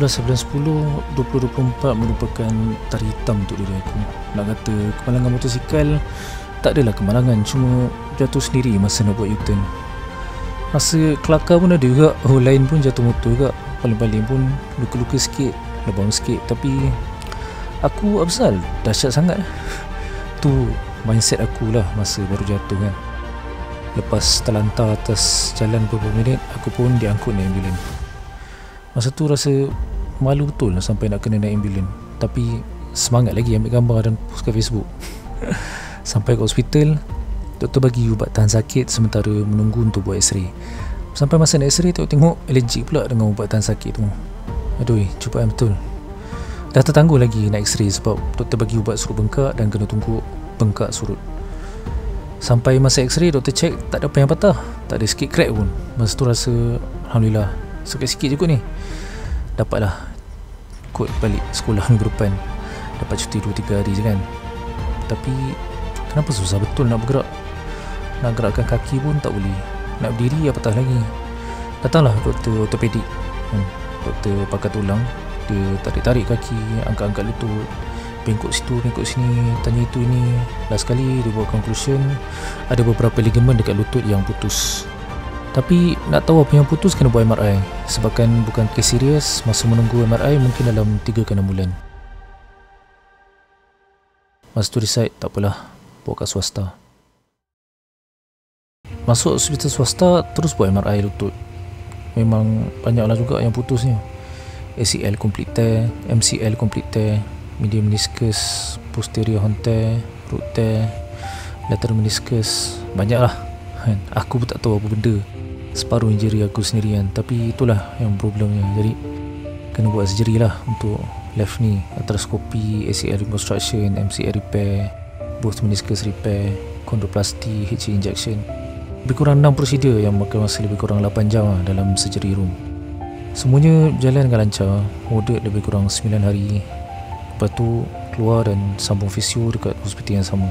11 bulan 10 2024 merupakan tarikh hitam untuk diri aku. Nak kata kemalangan motosikal, tak adalah kemalangan, cuma jatuh sendiri masa nak buat U-turn. Masa kelakar pun ada juga, orang lain pun jatuh motor juga. Paling-paling pun luka-luka sikit, lebam sikit. Tapi aku absal, dahsyat sangat. Tu mindset aku lah masa baru jatuh kan. Lepas terlantar atas jalan beberapa minit, aku pun diangkut naik ambulan. Masa tu rasa malu betul sampai nak kena naik ambulan. Tapi semangat lagi ambil gambar dan post ke Facebook. Sampai ke hospital, doktor bagi ubat tahan sakit sementara menunggu untuk buat x-ray. Sampai masa nak x-ray, tengok allergic pula dengan ubat tahan sakit tu. Aduh, cubaan betul. Dah tertangguh lagi nak x-ray sebab doktor bagi ubat surut bengkak dan kena tunggu bengkak surut. Sampai masa x-ray, doktor cek tak ada apa yang patah, tak ada sikit crack pun. Masa tu rasa alhamdulillah, sikit-sikit je kot ni. Dapatlah kot balik sekolah minggu depan. Dapat cuti 2-3 hari je kan. Tapi kenapa susah betul nak bergerak. Nak gerakkan kaki pun tak boleh. Nak berdiri apatah lagi. Datanglah doktor ortopedik, doktor pakar tulang. Dia tarik-tarik kaki, angkat-angkat lutut, bengkok situ, bengkok sini, tanya itu ini. Last sekali dia buat conclusion, ada beberapa ligamen dekat lutut yang putus. Tapi nak tahu apa yang putus, kena buat MRI. Sebabkan bukan kes serius, masa menunggu MRI mungkin dalam 3 ke 6 bulan. Masa tu decide, tak apalah, bawa kat swasta. Masuk hospital swasta, terus buat MRI lutut. Memang banyaklah juga yang putusnya. ACL complete tear, MCL complete tear, medial meniscus posterior horn tear, root tear, lateral meniscus. Banyaklah kan? Aku pun tak tahu apa benda. Separuh injury aku sendirian. Tapi itulah yang problemnya. Jadi kena buat surgery lah untuk left knee, arthroscopy, ACL reconstruction, MCL repair, both meniscus repair, chondroplasty, HA injection. Lebih kurang 6 prosedur yang makan masa lebih kurang 8 jam lah dalam surgery room. Semuanya berjalan dengan lancar. Warded lebih kurang 9 hari. Lepas tu keluar dan sambung fisio dekat hospital yang sama.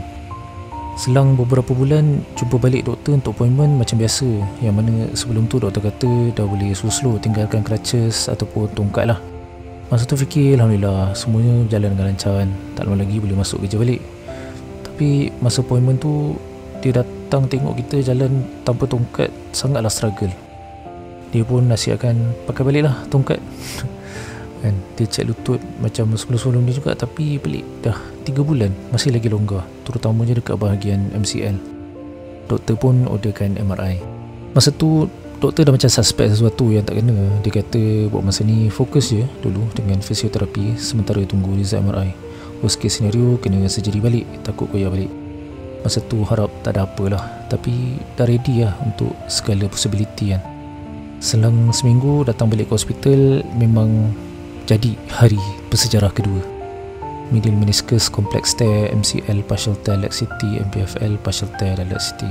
Selang beberapa bulan, jumpa balik doktor untuk appointment macam biasa. Yang mana sebelum tu doktor kata dah boleh slow-slow tinggalkan crutches ataupun tongkat lah. Masa tu fikir alhamdulillah semuanya berjalan dengan lancar kan. Tak lama lagi boleh masuk kerja balik. Tapi masa appointment tu, dia datang tengok kita jalan tanpa tongkat, sangatlah struggle. Dia pun nasihatkan pakai balik lah tongkat. Kan, dia cek lutut macam sebelum-sebelum ni juga. Tapi pelik, dah 3 bulan masih lagi longgar, terutamanya dekat bahagian MCL. Doktor pun orderkan MRI. Masa tu doktor dah macam suspect sesuatu yang tak kena. Dia kata buat masa ni fokus je dulu dengan fisioterapi sementara tunggu result MRI. Worst case scenario, kena surgery balik, takut koyak balik. Masa tu harap tak ada apalah, tapi dah ready lah untuk segala possibility kan. Selang seminggu datang balik ke hospital, memang jadi hari bersejarah kedua. Medial meniscus complex tear, MCL partial tear laxity, MPFL partial tear dan laxity.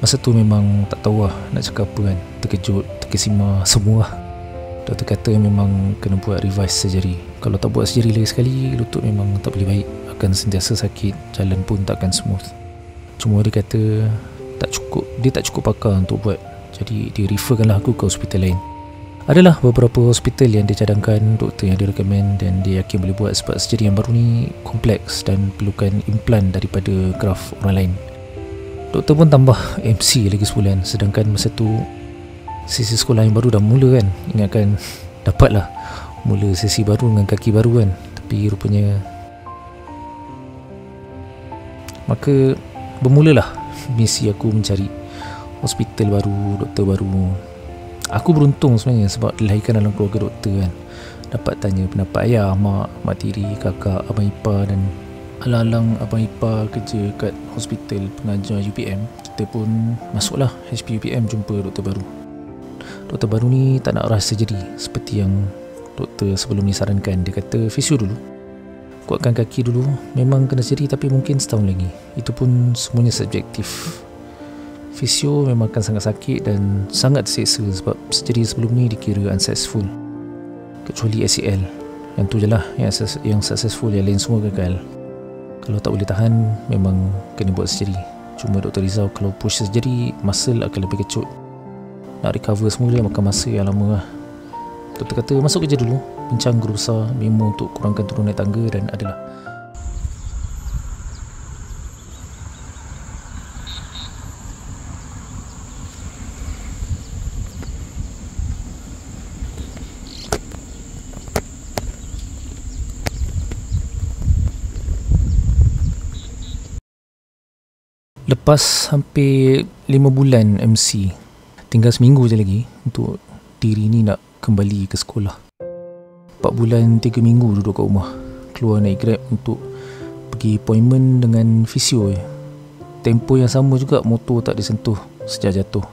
Masa tu memang tak tahu lah nak cakap apa kan. Terkejut, terkesima semua. Doktor kata memang kena buat revise surgery. Kalau tak buat surgery lagi sekali, lutut memang tak boleh baik. Akan sentiasa sakit, jalan pun takkan smooth. Cuma dia kata dia tak cukup pakar untuk buat. Jadi dia referkanlah aku ke hospital lain. Adalah beberapa hospital yang dia cadangkan, doktor yang dia recommend dan dia yakin boleh buat sebab surgery yang baru ni kompleks dan perlukan implant daripada graft orang lain. Doktor pun tambah MC lagi sebulan. Sedangkan masa tu sesi sekolah yang baru dah mula kan. Ingatkan dapatlah mula sesi baru dengan kaki baru kan. Tapi rupanya maka bermulalah misi aku mencari hospital baru, doktor baru. Aku beruntung sebenarnya sebab dilahirkan dalam keluarga doktor kan. Dapat tanya pendapat ayah, mak tiri, kakak, abang ipar dan alang-alang abang ipar kerja kat hospital pengajar UPM. Kita pun masuklah HP UPM jumpa doktor baru. Doktor baru ni tak nak rush surgery seperti yang doktor sebelum ni sarankan. Dia kata fisio dulu, kuatkan kaki dulu. Memang kena surgery tapi mungkin setahun lagi. Itu pun semuanya subjektif. Fisio memang akan sangat sakit dan sangat terseksa sebab surgery sebelum ni dikira unsuccessful. Kecuali ACL. Yang tu je lah yang successful, yang lain semua gagal. Kalau tak boleh tahan, memang kena buat surgery. Cuma Dr. Rizal kalau push surgery, muscle akan lebih kecut. nak recover semua dia makan masa yang lama lah. Doktor kata masuk kerja dulu, bincang guru besar, memo untuk kurangkan turun naik tangga dan adalah. Lepas hampir 5 bulan MC, tinggal seminggu je lagi untuk diri ni nak kembali ke sekolah. 4 bulan 3 minggu duduk kat rumah, keluar naik Grab untuk pergi appointment dengan fisio je. Tempo yang sama juga motor tak disentuh sejak jatuh.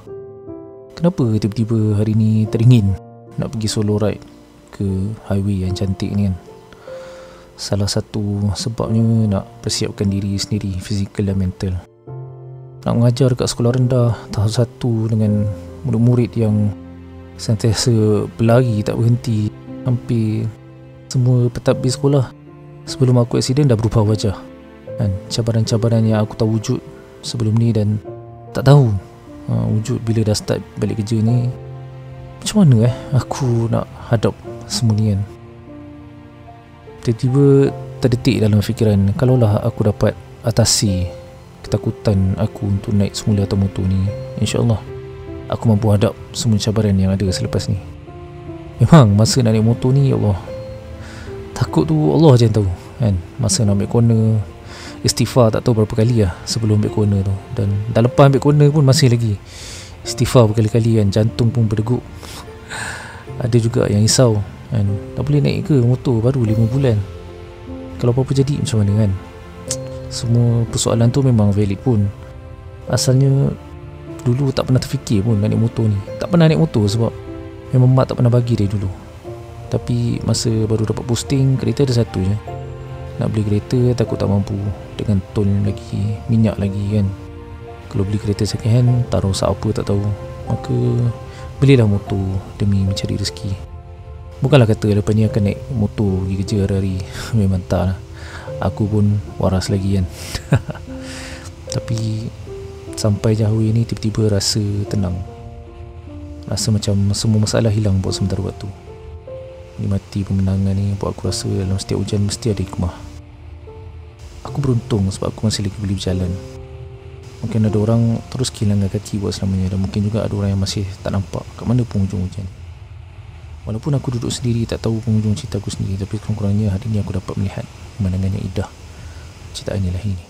Kenapa tiba-tiba hari ni teringin nak pergi solo ride ke highway yang cantik ni kan? Salah satu sebabnya nak persiapkan diri sendiri, fizikal dan mental. Nak mengajar dekat sekolah rendah tahap 1 dengan murid-murid yang sentiasa berlari tak berhenti. Hampir semua pentadbir sekolah sebelum aku aksiden dah berubah wajah, kan? Cabaran-cabaran yang aku tahu wujud sebelum ni dan tak tahu wujud bila dah start balik kerja ni. Macam mana aku nak hadap semua ni kan? Tiba-tiba terdetik dalam fikiran, kalaulah aku dapat atasi ketakutan aku untuk naik semula atas motor ni, InsyaAllah aku mampu hadap semua cabaran yang ada selepas ni. Memang masa nak naik motor ni, ya Allah, takut tu Allah je yang tahu kan. Masa nak ambil corner, istighfar tak tahu berapa kali lah sebelum ambil corner tu. Dan dah lepas ambil corner pun masih lagi istighfar berkali-kali kan. Jantung pun berdegup. Ada juga yang risau kan, dah boleh naik ke motor baru 5 bulan, kalau apa-apa jadi macam mana kan. Semua persoalan tu memang valid pun. Asalnya dulu tak pernah terfikir pun nak naik motor ni. Tak pernah naik motor sebab memang mak tak pernah bagi dari dulu. Tapi masa baru dapat posting, kereta ada satu je. Nak beli kereta takut tak mampu, dengan tol lagi, minyak lagi kan. Kalau beli kereta second hand, tak rosak apa tak tahu. Maka belilah motor demi mencari rezeki. Bukanlah kata lepas ni akan naik motor pergi kerja hari-hari. Memang tak lah. Aku pun waras lagi kan. Tapi sampai jauh ini tiba-tiba rasa tenang. Rasa macam semua masalah hilang buat sementara waktu. Nikmati pemenangan ni buat aku rasa dalam setiap hujan mesti ada hikmah. Aku beruntung sebab aku masih lagi boleh berjalan. Mungkin ada orang terus kehilangan kaki buat selamanya, dan mungkin juga ada orang yang masih tak nampak kat mana penghujung hujan. Walaupun aku duduk sendiri tak tahu penghujung cerita aku sendiri, tapi kurang-kurangnya hari ni aku dapat melihat pemandangan yang indah ciptaan Ilahi ni.